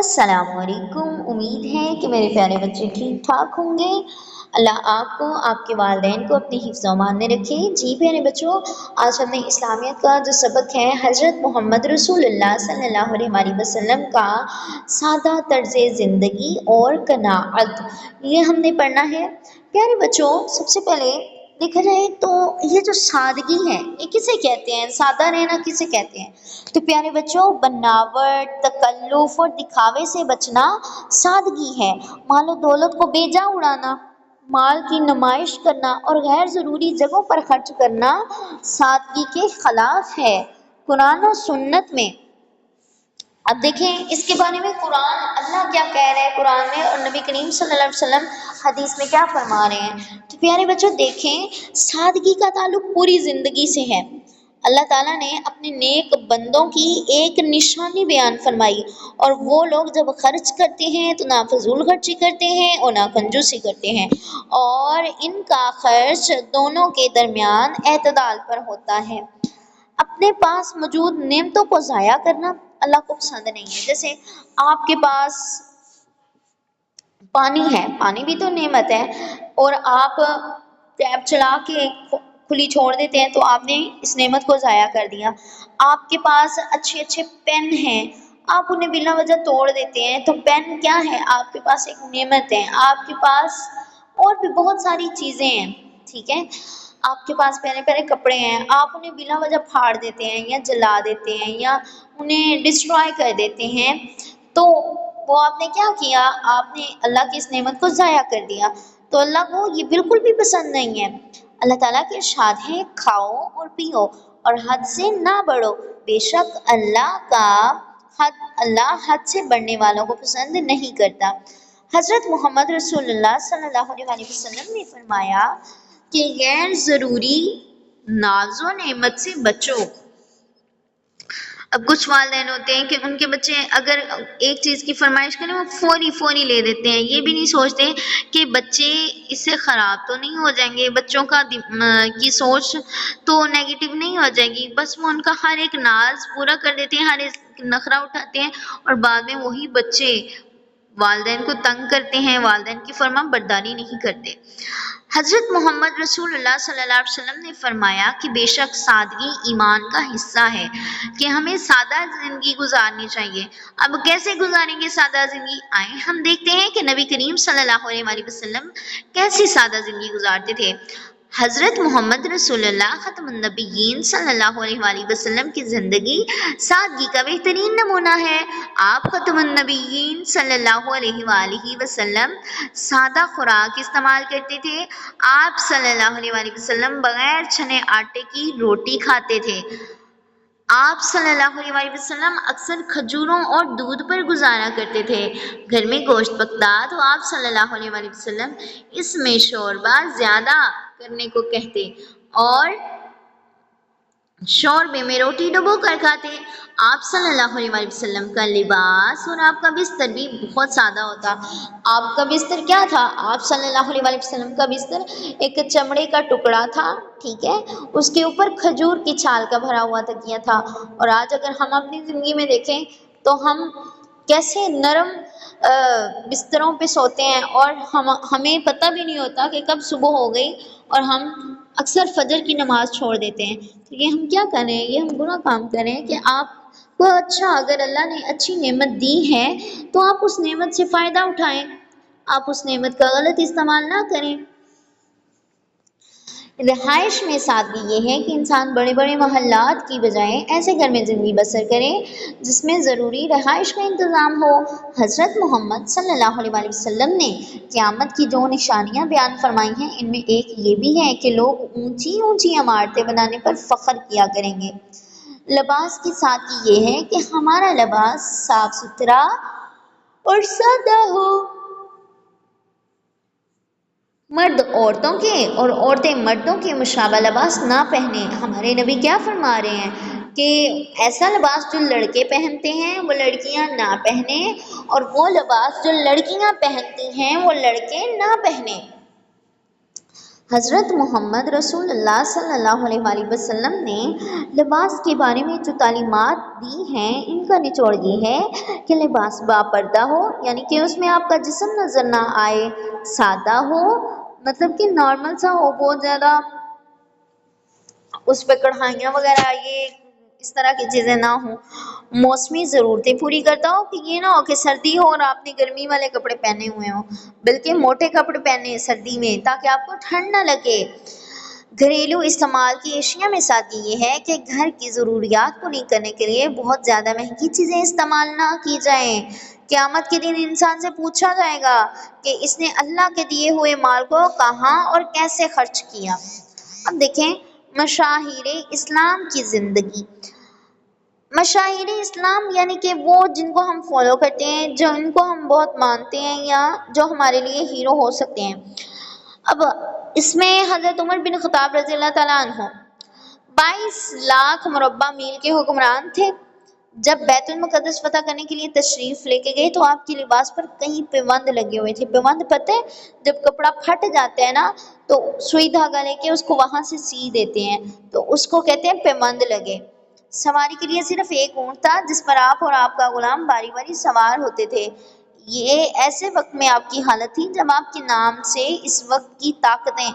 السلام علیکم، امید ہے کہ میرے پیارے بچے ٹھیک ٹھاک ہوں گے۔ اللہ آپ کو، آپ کے والدین کو اپنی حفظ و امان میں رکھے۔ جی پیارے بچوں، آج ہم نے اسلامیت کا جو سبق ہے حضرت محمد رسول اللہ صلی اللہ علیہ وسلم کا سادہ طرز زندگی اور قناعت، یہ ہم نے پڑھنا ہے۔ پیارے بچوں، سب سے پہلے دیکھا جائے تو یہ جو سادگی ہے یہ کسے کہتے ہیں، سادہ رہنا کسے کہتے ہیں؟ تو پیارے بچوں، بناوٹ، تکلف اور دکھاوے سے بچنا سادگی ہے۔ مال و دولت کو بے جا اڑانا، مال کی نمائش کرنا اور غیر ضروری جگہوں پر خرچ کرنا سادگی کے خلاف ہے۔ قرآن و سنت میں اب دیکھیں اس کے بارے میں قرآن اللہ کیا کہہ رہے ہیں قرآن میں، اور نبی کریم صلی اللہ علیہ وسلم حدیث میں کیا فرما رہے ہیں۔ تو پیارے بچوں دیکھیں، سادگی کا تعلق پوری زندگی سے ہے۔ اللہ تعالیٰ نے اپنے نیک بندوں کی ایک نشانی بیان فرمائی، اور وہ لوگ جب خرچ کرتے ہیں تو نہ فضول خرچی کرتے ہیں اور نہ کنجوسی کرتے ہیں، اور ان کا خرچ دونوں کے درمیان اعتدال پر ہوتا ہے۔ اپنے پاس موجود نعمتوں کو ضائع کرنا اللہ کو پسند نہیں ہے۔ جیسے آپ کے پاس پانی ہے، پانی بھی تو نعمت ہے، اور آپ ٹیپ چلا کے کھلی چھوڑ دیتے ہیں تو آپ نے اس نعمت کو ضائع کر دیا۔ آپ کے پاس اچھے اچھے پین ہیں، آپ انہیں بلا وجہ توڑ دیتے ہیں، تو پین کیا ہے؟ آپ کے پاس ایک نعمت ہے۔ آپ کے پاس اور بھی بہت ساری چیزیں ہیں، ٹھیک ہے، آپ کے پاس پیارے پیارے کپڑے ہیں، آپ انہیں بلا وجہ پھاڑ دیتے ہیں یا جلا دیتے ہیں یا انہیں ڈسٹرائے کر دیتے ہیں، تو وہ آپ نے کیا کیا؟ آپ نے اللہ کی اس نعمت کو ضائع کر دیا۔ تو اللہ کو یہ بالکل بھی پسند نہیں ہے۔ اللہ تعالیٰ کے ارشاد ہے، کھاؤ اور پیو اور حد سے نہ بڑھو، بے شک اللہ حد سے بڑھنے والوں کو پسند نہیں کرتا۔ حضرت محمد رسول اللہ صلی اللہ علیہ وسلم نے فرمایا کہ غیر ضروری ناز و نعمت سے بچو۔ اب کچھ والدین ہوتے ہیں کہ ان کے بچے اگر ایک چیز کی فرمائش کریں وہ فوری لے دیتے ہیں، یہ بھی نہیں سوچتے کہ بچے اس سے خراب تو نہیں ہو جائیں گے، بچوں کی سوچ تو نیگیٹو نہیں ہو جائے گی، بس وہ ان کا ہر ایک ناز پورا کر دیتے ہیں، ہر ایک نخرہ اٹھاتے ہیں، اور بعد میں وہی بچے والدین کو تنگ کرتے ہیں، والدین کی فرما برداری نہیں کرتے۔ حضرت محمد رسول اللہ صلی اللہ علیہ وسلم نے فرمایا کہ بے شک سادگی ایمان کا حصہ ہے، کہ ہمیں سادہ زندگی گزارنی چاہیے۔ اب کیسے گزاریں گے سادہ زندگی؟ آئیں ہم دیکھتے ہیں کہ نبی کریم صلی اللہ علیہ وسلم کیسی سادہ زندگی گزارتے تھے۔ حضرت محمد رسول اللہ ختم النبیین صلی اللہ علیہ وسلم کی زندگی سادگی کا بہترین نمونہ ہے۔ آپ ختم النبیین صلی اللہ علیہ وسلم سادہ خوراک استعمال کرتے تھے۔ آپ صلی اللہ علیہ وسلم بغیر چھنے آٹے کی روٹی کھاتے تھے۔ آپ صلی اللہ علیہ وسلم اکثر کھجوروں اور دودھ پر گزارا کرتے تھے۔ گھر میں گوشت پکتا تو آپ صلی اللہ علیہ وسلم اس میں شوربہ زیادہ کرنے کو کہتے اور شوربے میں روٹی ڈبو کر کھاتے۔ آپ صلی اللہ علیہ وسلم کا لباس اور آپ کا بستر بھی بہت سادہ ہوتا۔ آپ کا بستر کیا تھا؟ آپ صلی اللہ علیہ وسلم کا بستر ایک چمڑے کا ٹکڑا تھا، ٹھیک ہے، اس کے اوپر کھجور کی چھال کا بھرا ہوا تکیہ تھا۔ اور آج اگر ہم اپنی زندگی میں دیکھیں تو ہم کیسے نرم بستروں پہ سوتے ہیں، اور ہمیں پتہ بھی نہیں ہوتا کہ کب صبح ہو گئی، اور ہم اکثر فجر کی نماز چھوڑ دیتے ہیں۔ تو یہ ہم کیا کریں؟ یہ ہم برا کام کریں کہ آپ کو اگر اللہ نے اچھی نعمت دی ہے تو آپ اس نعمت سے فائدہ اٹھائیں، آپ اس نعمت کا غلط استعمال نہ کریں۔ رہائش میں سادگی یہ ہے کہ انسان بڑے بڑے محلات کی بجائے ایسے گھر میں زندگی بسر کرے جس میں ضروری رہائش کا انتظام ہو۔ حضرت محمد صلی اللہ علیہ وسلم نے قیامت کی جو نشانیاں بیان فرمائی ہیں ان میں ایک یہ بھی ہے کہ لوگ اونچی اونچی عمارتیں بنانے پر فخر کیا کریں گے۔ لباس کی سادگی یہ ہے کہ ہمارا لباس صاف ستھرا اور سادہ ہو۔ مرد عورتوں کے اور عورتیں مردوں کے مشابہ لباس نہ پہنیں۔ ہمارے نبی کیا فرما رہے ہیں کہ ایسا لباس جو لڑکے پہنتے ہیں وہ لڑکیاں نہ پہنیں، اور وہ لباس جو لڑکیاں پہنتی ہیں وہ لڑکے نہ پہنیں۔ حضرت محمد رسول اللہ صلی اللہ علیہ وآلہ وسلم نے لباس کے بارے میں جو تعلیمات دی ہیں ان کا نچوڑ یہ ہے کہ لباس باپردہ ہو، یعنی کہ اس میں آپ کا جسم نظر نہ آئے، سادہ ہو، مطلب کہ نارمل سا ہو، بہت زیادہ اس پہ کڑھائیاں وغیرہ یہ اس طرح کی چیزیں نہ ہوں، موسمی ضرورتیں پوری کرتا ہو، کہ یہ نہ ہو کہ سردی ہو اور آپ نے گرمی والے کپڑے پہنے ہوئے ہوں، بلکہ موٹے کپڑے پہنے سردی میں تاکہ آپ کو ٹھنڈ نہ لگے۔ گھریلو استعمال کی اشیاء میں سادگی یہ ہے کہ گھر کی ضروریات پوری کرنے کے لیے بہت زیادہ مہنگی چیزیں استعمال نہ کی جائیں۔ قیامت کے دن انسان سے پوچھا جائے گا کہ اس نے اللہ کے دیے ہوئے مال کو کہاں اور کیسے خرچ کیا۔ اب دیکھیں مشاہیر اسلام کی زندگی۔ مشاہیر اسلام یعنی کہ وہ جن کو ہم فالو کرتے ہیں، جو ان کو ہم بہت مانتے ہیں یا جو ہمارے لیے ہیرو ہو سکتے ہیں۔ اب اس میں حضرت عمر بن خطاب رضی اللہ تعالیٰ عنہ 22 لاکھ مربع میل کے حکمران تھے۔ جب بیت المقدس فتح کرنے کے لیے تشریف لے کے گئے تو آپ کے لباس پر کئی پیوند لگے ہوئے تھے۔ پیوند پتہ ہے جب کپڑا پھٹ جاتا ہے نا تو سوئی دھاگا لے کے اس کو وہاں سے سی دیتے ہیں، تو اس کو کہتے ہیں پیوند لگے۔ سواری کے لیے صرف ایک اونٹ تھا جس پر آپ اور آپ کا غلام باری باری سوار ہوتے تھے۔ یہ ایسے وقت میں آپ کی حالت تھی جب آپ کے نام سے اس وقت کی طاقتیں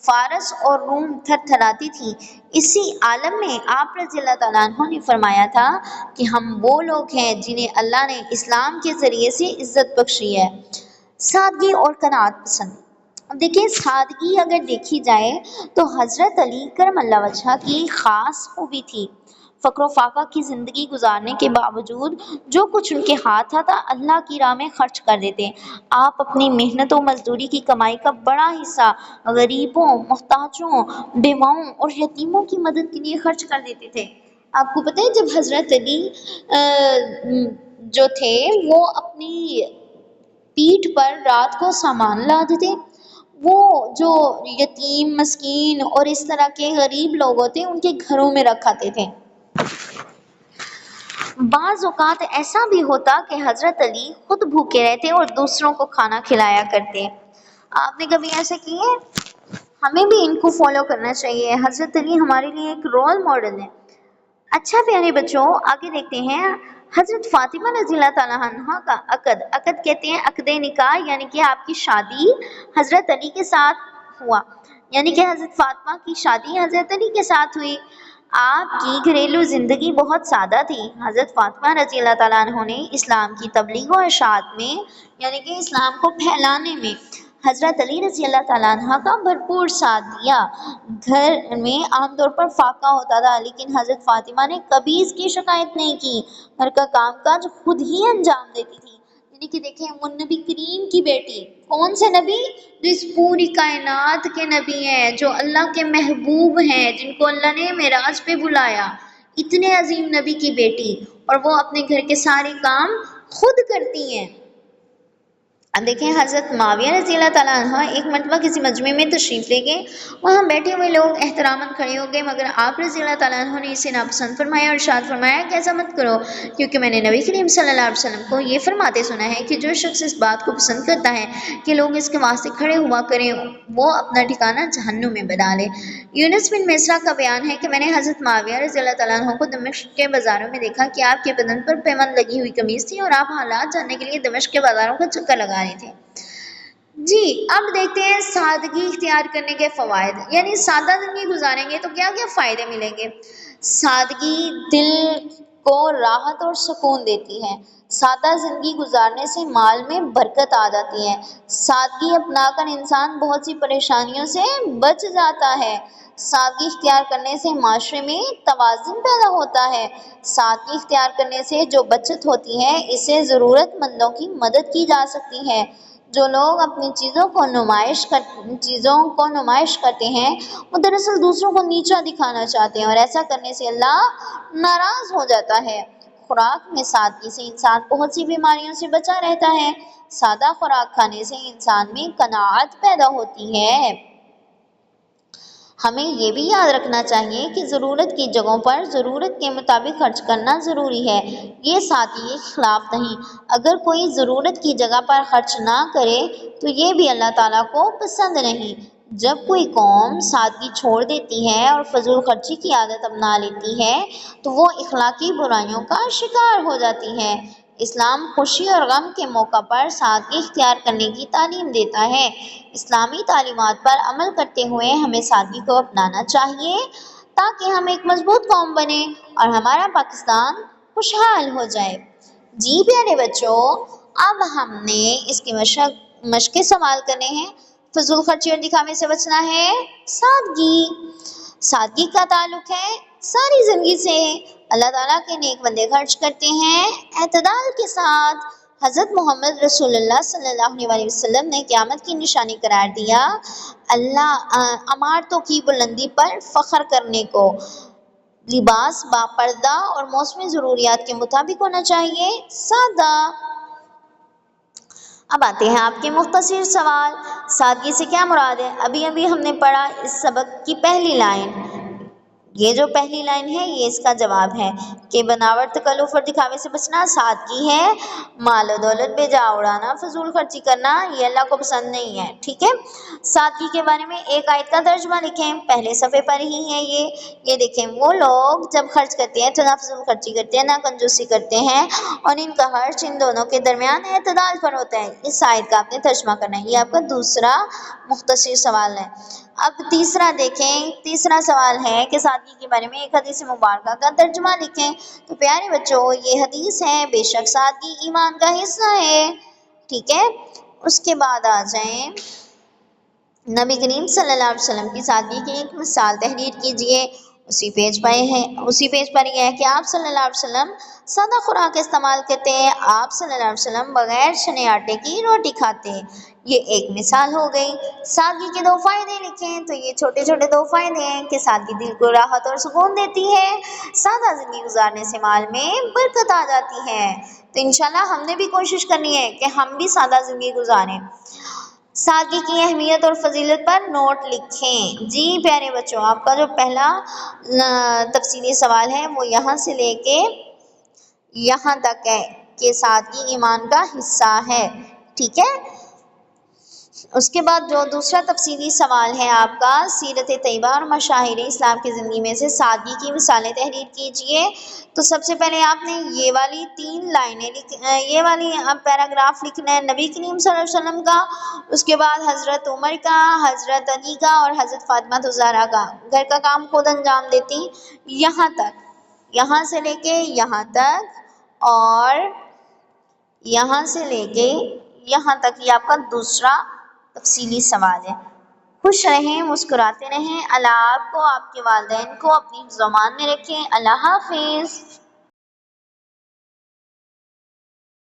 فارس اور روم تھر تھراتی تھیں۔ اسی عالم میں آپ رضی اللہ تعالیٰ عنہ نے فرمایا تھا کہ ہم وہ لوگ ہیں جنہیں اللہ نے اسلام کے ذریعے سے عزت بخشی ہے۔ سادگی اور قناعت پسند۔ اب دیکھیں سادگی اگر دیکھی جائے تو حضرت علی کرم اللہ وجہہ کی خاص خوبی تھی۔ فقر و فاقہ کی زندگی گزارنے کے باوجود جو کچھ ان کے ہاتھ آتا اللہ کی راہ میں خرچ کر دیتے۔ آپ اپنی محنت و مزدوری کی کمائی کا بڑا حصہ غریبوں، محتاجوں، بیواؤں اور یتیموں کی مدد کے لیے خرچ کر دیتے تھے۔ آپ کو پتہ ہے جب حضرت علی جو تھے وہ اپنی پیٹھ پر رات کو سامان لاتے تھے، وہ جو یتیم، مسکین اور اس طرح کے غریب لوگ ہوتے ان کے گھروں میں رکھاتے تھے۔ بعض اوقات ایسا بھی ہوتا کہ حضرت علی خود بھوکے رہتے اور دوسروں کو کھانا کھلایا کرتے۔ آپ نے کبھی ایسا کیا ہے؟ ہمیں بھی ان کو فالو کرنا چاہیے۔ حضرت علی ہمارے لیے ایک رول ماڈل ہے۔ اچھا پیارے بچوں آگے دیکھتے ہیں حضرت فاطمہ رضی اللہ تعالیٰ عنہ کا عقد کہتے ہیں عقد نکاح، یعنی کہ آپ کی شادی حضرت علی کے ساتھ ہوا، یعنی کہ حضرت فاطمہ کی شادی حضرت علی کے ساتھ ہوئی۔ آپ کی گھریلو زندگی بہت سادہ تھی۔ حضرت فاطمہ رضی اللہ تعالیٰ عنہ نے اسلام کی تبلیغ و اشاعت میں یعنی کہ اسلام کو پھیلانے میں حضرت علی رضی اللہ تعالیٰ عنہ کا بھرپور ساتھ دیا۔ گھر میں عام طور پر فاقہ ہوتا تھا لیکن حضرت فاطمہ نے کبھی اس کی شکایت نہیں کی، گھر کا کام کاج خود ہی انجام دیتی تھی۔ یعنی کہ دیکھیں وہ نبی کریم کی بیٹی، کون سے نبی؟ جو اس پوری کائنات کے نبی ہیں، جو اللہ کے محبوب ہیں، جن کو اللہ نے معراج پہ بلایا، اتنے عظیم نبی کی بیٹی، اور وہ اپنے گھر کے سارے کام خود کرتی ہیں۔ اب دیکھیں حضرت معاویہ رضی اللہ تعالیٰ عنہ ایک مرتبہ کسی مجمع میں تشریف لے گئے، وہاں بیٹھے ہوئے لوگ احتراماً کھڑے ہو گئے مگر آپ رضی اللہ تعالیٰ عنہ نے اسے ناپسند فرمایا اور ارشاد فرمایا کہ ایسا مت کرو، کیونکہ میں نے نبی کریم صلی اللہ علیہ وسلم کو یہ فرماتے سنا ہے کہ جو شخص اس بات کو پسند کرتا ہے کہ لوگ اس کے واسطے کھڑے ہوا کریں وہ اپنا ٹھکانہ جہنم میں بنا لے۔ یونس بن مصرع کا بیان ہے کہ میں نے حضرت معاویہ رضی اللہ تعالیٰ عنہ کو دمشق کے بازاروں میں دیکھا کہ آپ کے بدن پر پیوند لگی ہوئی قمیص تھی اور آپ حالات جاننے کے لیے دمشق کے بازاروں کا چکر لگا رہے تھے۔ جی اب دیکھتے ہیں سادگی اختیار کرنے کے فوائد، یعنی سادہ زندگی گزاریں گے تو کیا کیا فائدے ملیں گے۔ سادگی دل کو راحت اور سکون دیتی ہے۔ سادہ زندگی گزارنے سے مال میں برکت آ جاتی ہے۔ سادگی اپنا کر انسان بہت سی پریشانیوں سے بچ جاتا ہے۔ سادگی اختیار کرنے سے معاشرے میں توازن پیدا ہوتا ہے۔ سادگی اختیار کرنے سے جو بچت ہوتی ہے اس سے ضرورت مندوں کی مدد کی جا سکتی ہے۔ جو لوگ اپنی چیزوں کو نمائش کرتے ہیں وہ دراصل دوسروں کو نیچا دکھانا چاہتے ہیں اور ایسا کرنے سے اللہ ناراض ہو جاتا ہے۔ خوراک میں سادگی سے انسان بہت سی بیماریوں سے بچا رہتا ہے۔ سادہ خوراک کھانے سے انسان میں قناعت پیدا ہوتی ہے۔ ہمیں یہ بھی یاد رکھنا چاہیے کہ ضرورت کی جگہوں پر ضرورت کے مطابق خرچ کرنا ضروری ہے، یہ سادگی کے خلاف نہیں۔ اگر کوئی ضرورت کی جگہ پر خرچ نہ کرے تو یہ بھی اللہ تعالیٰ کو پسند نہیں۔ جب کوئی قوم سادگی چھوڑ دیتی ہے اور فضول خرچی کی عادت اپنا لیتی ہے تو وہ اخلاقی برائیوں کا شکار ہو جاتی ہے۔ اسلام خوشی اور غم کے موقع پر سادگی اختیار کرنے کی تعلیم دیتا ہے۔ اسلامی تعلیمات پر عمل کرتے ہوئے ہمیں سادگی کو اپنانا چاہیے تاکہ ہم ایک مضبوط قوم بنیں اور ہمارا پاکستان خوشحال ہو جائے۔ جی پیارے بچوں، اب ہم نے اس کی مشقیں سوال کرنے ہیں۔ فضول خرچی اور دکھاوے سے بچنا ہے سادگی۔ سادگی کا تعلق ہے ساری زندگی سے۔ اللہ تعالیٰ کے نیک بندے خرچ کرتے ہیں اعتدال کے ساتھ۔ حضرت محمد رسول اللہ صلی اللہ علیہ وسلم نے قیامت کی نشانی قرار دیا عمارتوں کی بلندی پر فخر کرنے کو۔ لباس باپردہ اور موسمی ضروریات کے مطابق ہونا چاہیے، سادہ۔ اب آتے ہیں آپ کے مختصر سوال۔ سادگی سے کیا مراد ہے؟ ابھی ہم نے پڑھا اس سبق کی پہلی لائن، یہ جو پہلی لائن ہے یہ اس کا جواب ہے کہ بناوٹ، تکلف اور دکھاوے سے بچنا سادگی ہے۔ مال و دولت بے جا اڑانا، فضول خرچی کرنا یہ اللہ کو پسند نہیں ہے، ٹھیک ہے۔ سادگی کے بارے میں ایک آیت کا ترجمہ لکھیں، پہلے صفحے پر ہی ہے یہ دیکھیں۔ وہ لوگ جب خرچ کرتے ہیں تو نہ فضول خرچی کرتے ہیں نہ کنجوسی کرتے ہیں اور ان کا خرچ ان دونوں کے درمیان اعتدال پر ہوتا ہے۔ اس آیت کا آپ نے ترجمہ کرنا ہے، یہ آپ کا دوسرا مختصر سوال ہے۔ اب تیسرا دیکھیں، تیسرا سوال ہے کہ سادگی کے بارے میں ایک حدیث مبارکہ کا ترجمہ لکھیں۔ تو پیارے بچوں یہ حدیث ہے، بے شک سادگی ایمان کا حصہ ہے، ٹھیک ہے۔ اس کے بعد آ جائیں، نبی کریم صلی اللہ علیہ وسلم کی سادگی کی ایک مثال تحریر کیجئے۔ اسی پیج پر یہ ہے کہ آپ صلی اللہ علیہ وسلم سادہ خوراک استعمال کرتے ہیں۔ آپ صلی اللہ علیہ وسلم بغیر چھنے آٹے کی روٹی کھاتے ہیں، یہ ایک مثال ہو گئی۔ سادگی کے 2 فائدے لکھیں، تو یہ چھوٹے چھوٹے 2 فائدے ہیں کہ سادگی دل کو راحت اور سکون دیتی ہے۔ سادہ زندگی گزارنے سے مال میں برکت آ جاتی ہے۔ تو انشاءاللہ ہم نے بھی کوشش کرنی ہے کہ ہم بھی سادہ زندگی گزاریں۔ سادگی کی اہمیت اور فضیلت پر نوٹ لکھیں۔ جی پیارے بچوں، آپ کا جو پہلا تفصیلی سوال ہے وہ یہاں سے لے کے یہاں تک ہے کہ سادگی ایمان کا حصہ ہے، ٹھیک ہے۔ اس کے بعد جو دوسرا تفصیلی سوال ہے آپ کا، سیرت طیبہ اور مشاہیر اسلام کی زندگی میں سے سادگی کی مثالیں تحریر کیجئے۔ تو سب سے پہلے آپ نے یہ والی 3 لائنیں یہ والی پیراگراف لکھنا ہے نبی کریم صلی اللہ علیہ وسلم کا، اس کے بعد حضرت عمر کا، حضرت علی کا اور حضرت فاطمہ الزہرا کا۔ گھر کا کام خود انجام دیتی، یہاں تک، یہاں سے لے کے یہاں تک اور یہاں سے لے کے یہاں تک، یہ آپ کا دوسرا تفصیلی سوال ہے۔ خوش رہیں، مسکراتے رہیں۔ اللہ آپ کو، آپ کے والدین کو اپنی حفظ و امان میں رکھیں۔ اللہ حافظ۔